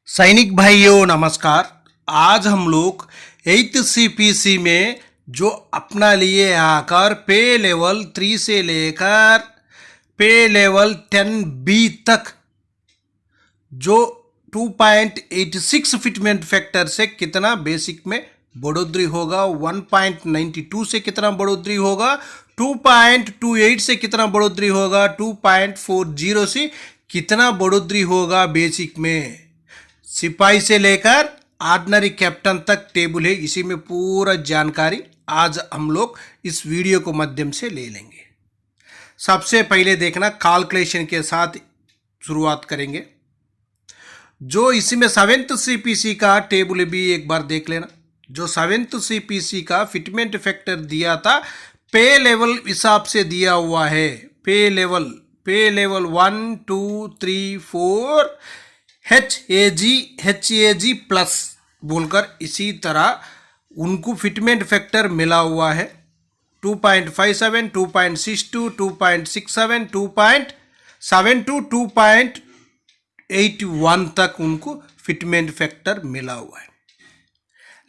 सैनिक भाइयों नमस्कार। आज हम लोग 8th CPC में जो अपना लिए आकर पे लेवल 3 से लेकर पे लेवल 10B तक जो 2.86 फिटमेंट फैक्टर से कितना बेसिक में बढ़ोतरी होगा, 1.92 से कितना बढ़ोतरी होगा, 2.28 से कितना बढ़ोतरी होगा, 2.40 से कितना बढ़ोतरी होगा बेसिक में। सिपाही से लेकर ऑर्डिनरी कैप्टन तक टेबल है, इसी में पूरा जानकारी आज हम लोग इस वीडियो को माध्यम से ले लेंगे। सबसे पहले देखना कैलकुलेशन के साथ शुरुआत करेंगे। जो इसी में 7th CPC का टेबल भी एक बार देख लेना। जो 7th CPC का फिटमेंट फैक्टर दिया था पे लेवल हिसाब से दिया हुआ है। पे लेवल 1 2 3 4 HAG प्लस बोलकर इसी तरह उनको फिटमेंट फैक्टर मिला हुआ है। 2.57, 2.62, 2.67, 2.72, 2.81 तक उनको फिटमेंट फैक्टर मिला हुआ है।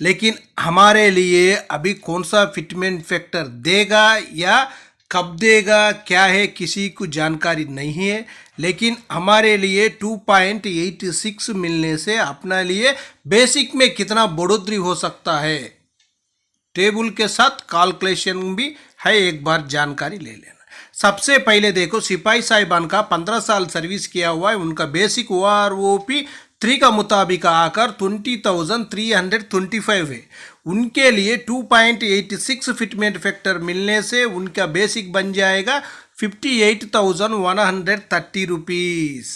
लेकिन हमारे लिए अभी कौन सा फिटमेंट फैक्टर देगा या कब देगा क्या है किसी को जानकारी नहीं है। लेकिन हमारे लिए 2.86 मिलने से अपना लिए बेसिक में कितना बढ़ोतरी हो सकता है टेबल के साथ कैलकुलेशन भी है, एक बार जानकारी ले लेना। सबसे पहले देखो सिपाही साहिबान का 15 साल सर्विस किया हुआ है, उनका बेसिक OROP 3 का मुताबिक आकर 20,325 है। उनके लिए 2.86 फिटमेंट फैक्टर मिलने से उनका बेसिक बन जाएगा 58,130 रुपीज़।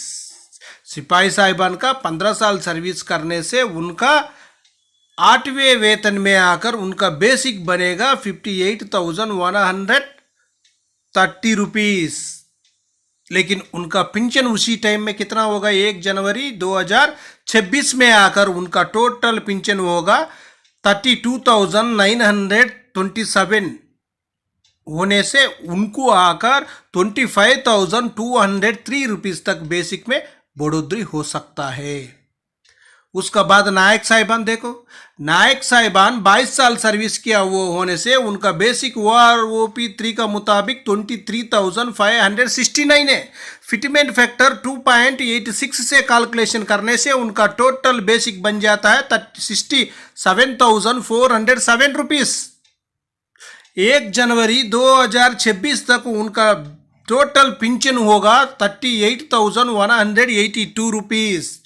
सिपाही साहिबान का 15 साल सर्विस करने से उनका 8वें वेतन में आकर उनका बेसिक बनेगा 58,130 रुपीज़। लेकिन उनका पेंशन उसी टाइम में कितना होगा, 1 जनवरी 2026 में आकर उनका टोटल पेंशन होगा 32,927 होने से उनको आकर 25,203 रुपीज़ तक बेसिक में बढ़ोतरी हो सकता है। उसका बाद नायक साहिबान देखो, नायक साहिबान 22 साल सर्विस किया हुआ होने से उनका बेसिक OROP 3 का मुताबिक 23,569 है। फिटमेंट फैक्टर 2.86 से कैलकुलेशन करने से उनका टोटल बेसिक बन जाता है 67,407 रुपीज़। 1 जनवरी 2026 तक उनका टोटल पेंशन होगा 38,182 रुपीज़।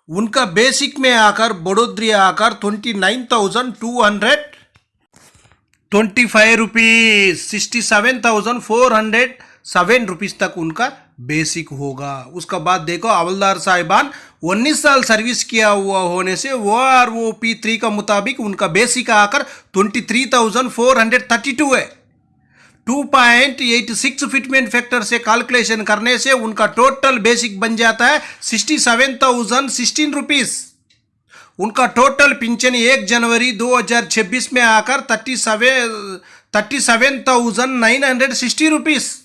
उनका बेसिक में आकर बढ़ोतरी आकर 29,225 रुपीज़, 67,407 रुपीज़ तक उनका बेसिक होगा। उसका बाद देखो हवलदार साहिबान 19 साल सर्विस किया हुआ होने से OROP 3 का मुताबिक उनका बेसिक आकर 23,432 है। 2.86 फिटमेंट फैक्टर से कैलकुलेशन करने से उनका टोटल बेसिक बन जाता है 67,016 रुपीज़। उनका टोटल पेंशन 1 जनवरी 2026 में आकर 37,960 रुपीज़।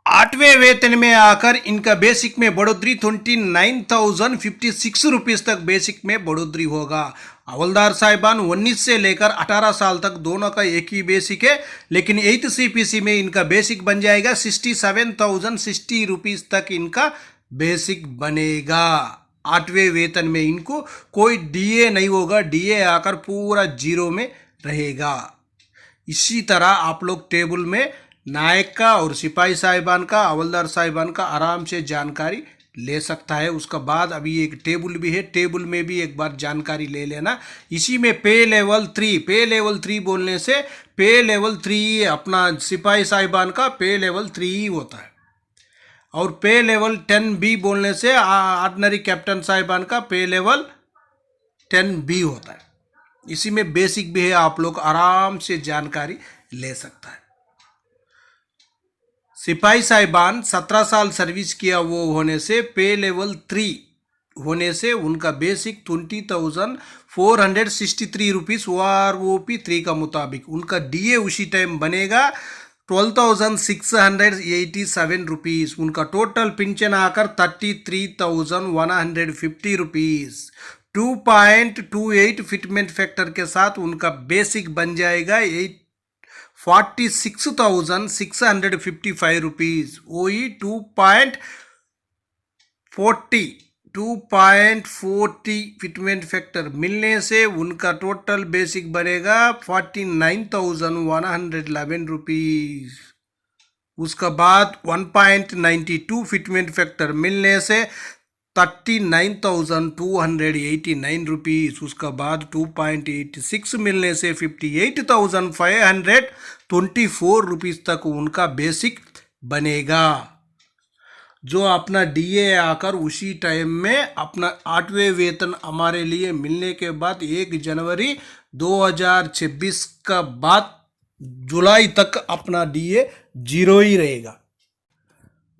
8वें वेतन में आकर इनका बेसिक में बढ़ोतरी 29,056 रुपीज़ तक बेसिक में बढ़ोतरी होगा। हवलदार साहिबान 19 से लेकर 18 साल तक दोनों का एक ही बेसिक है, लेकिन 8th CPC में इनका बेसिक बन जाएगा 67,060 रुपीज़ तक इनका बेसिक बनेगा। 8वें वेतन में इनको कोई DA नहीं होगा, DA आकर पूरा जीरो में रहेगा। इसी तरह आप लोग टेबल में नायक का और सिपाही साहिबान का, हवलदार साहिबान का आराम से जानकारी ले सकता है। उसका बाद अभी एक टेबल भी है, टेबल में भी एक बार जानकारी ले लेना। इसी में पे लेवल 3 बोलने से पे लेवल 3 अपना सिपाही साहिबान का पे लेवल 3 होता है, और पे लेवल 10B बोलने से ऑर्डिनरी कैप्टन साहिबान का पे लेवल 10B होता है। इसी में बेसिक भी है, आप लोग आराम से जानकारी ले सकता है। सिपाही साहिबान 17 साल सर्विस किया हुआ होने से पे लेवल 3 होने से उनका बेसिक 20,463 रुपीज़ OROP 3 का मुताबिक। उनका DA उसी टाइम बनेगा 12,687 रुपीस। उनका टोटल पेंशन आकर 33,150 रुपीस। 2.28 फिटमेंट फैक्टर के साथ उनका बेसिक बन जाएगा 46,655 रुपीस। वही 2.40 फिटमेंट फैक्टर मिलने से उनका टोटल बेसिक बनेगा 49,111 रुपीस। उसका बाद 1.92 फिटमेंट फैक्टर मिलने से 39,289 रुपीस। उसका बाद 2.86 मिलने से 58,524 रुपीस तक उनका बेसिक बनेगा। जो अपना डीए आकर उसी टाइम में अपना 8वें वेतन हमारे लिए मिलने के बाद 1 जनवरी 2026 का बाद जुलाई तक अपना डीए 0 ही रहेगा।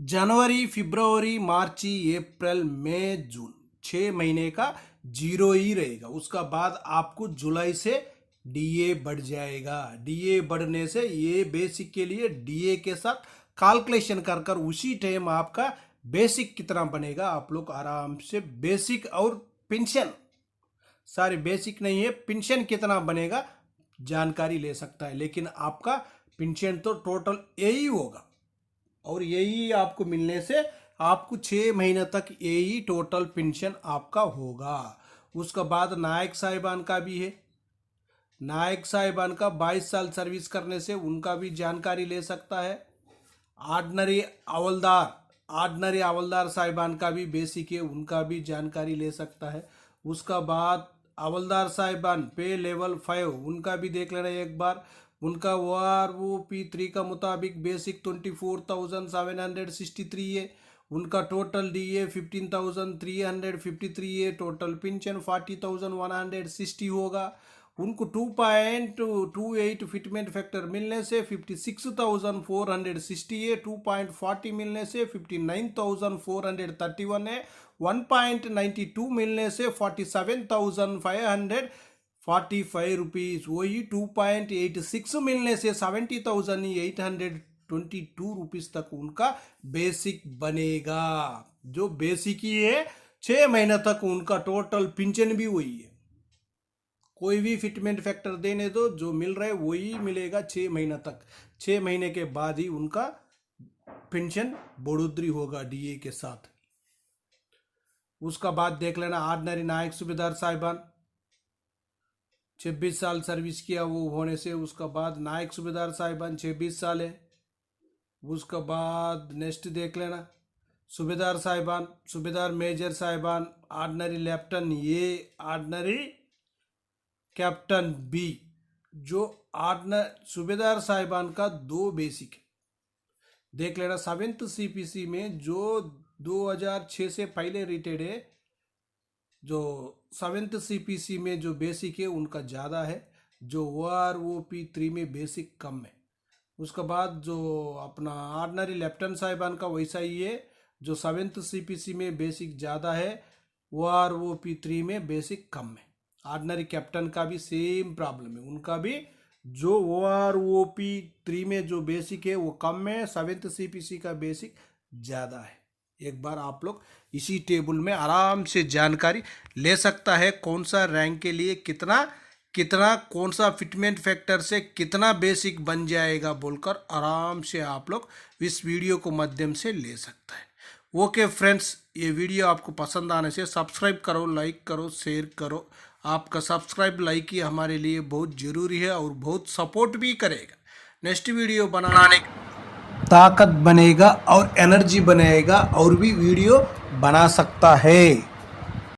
जनवरी, फरवरी, मार्च, अप्रैल, मई, जून 6 महीने का 0 ही रहेगा। उसका बाद आपको जुलाई से डीए बढ़ जाएगा। डीए बढ़ने से ये बेसिक के लिए डीए के साथ कैलकुलेशन कर कर उसी टाइम आपका बेसिक कितना बनेगा आप लोग आराम से बेसिक और पेंशन, सारे बेसिक नहीं है, पेंशन कितना बनेगा जानकारी ले सकता है। लेकिन आपका पेंशन तो टोटल यही होगा और यही आपको मिलने से आपको 6 महीने तक यही टोटल पेंशन आपका होगा। उसका बाद नायक साहिबान का भी है। नायक साहिबान का 22 साल सर्विस करने से उनका भी जानकारी ले सकता है। ऑर्डिनरी हवलदार साहिबान का भी बेसिक है, उनका भी जानकारी ले सकता है। उसका बाद हवलदार साहिबान पे लेवल 5 उनका भी देख लेना एक बार। उनका OROP3 का मुताबिक बेसिक 24,763 है। उनका टोटल डीए 15,353 है। टोटल पेंशन 40,160 होगा। उनको 2.28 फिटमेंट फैक्टर मिलने से 56,460 है। 2.40 मिलने से 59,431 है। 1.92 मिलने से 47,545 रुपीस। वही 2.86 मिलने से 70,822 रुपीस तक उनका बेसिक बनेगा। जो बेसिक ही है 6 महीने तक उनका टोटल पेंशन भी वही है। कोई भी फिटमेंट फैक्टर देने दो, जो मिल रहा है वही मिलेगा 6 महीने तक। 6 महीने के बाद ही उनका पेंशन बढ़ोतरी होगा डीए के साथ। उसका बाद देख लेना ऑर्डिनरी नायक सूबेदार साहिबान 26 साल सर्विस किया वो होने से उसका बाद नायक सूबेदार साहिबान 26 साल है। उसका बाद नेक्स्ट देख लेना सूबेदार साहिबान, सूबेदार मेजर साहिबान, ऑर्डिनरी लेफ्टन ए, ऑर्डिनरी कैप्टन बी। जो सूबेदार साहिबान का 2 बेसिक है देख लेना। 7th CPC में जो 2006 से पहले रिटायर्ड है, जो 7th CPC में जो बेसिक है उनका ज़्यादा है, जो OROP3 में बेसिक कम है। उसके बाद जो अपना ऑर्डिनरी लेफ्टन साहिबान का वैसा ही है, जो 7th CPC में बेसिक ज़्यादा है, OROP3 में बेसिक कम है। ऑर्डिनरी कैप्टन का भी सेम प्रॉब्लम है, उनका भी जो OROP3 में जो बेसिक है वो कम है, 7th CPC का बेसिक ज़्यादा है। एक बार आप लोग इसी टेबल में आराम से जानकारी ले सकता है कौन सा रैंक के लिए कितना कौन सा फिटमेंट फैक्टर से कितना बेसिक बन जाएगा बोलकर आराम से आप लोग इस वीडियो को माध्यम से ले सकता है। ओके फ्रेंड्स, ये वीडियो आपको पसंद आने से सब्सक्राइब करो, लाइक करो, शेयर करो। आपका सब्सक्राइब लाइक ही हमारे लिए बहुत ज़रूरी है और बहुत सपोर्ट भी करेगा। नेक्स्ट वीडियो बनाने ताकत बनेगा और एनर्जी बनेगा और भी वीडियो बना सकता है।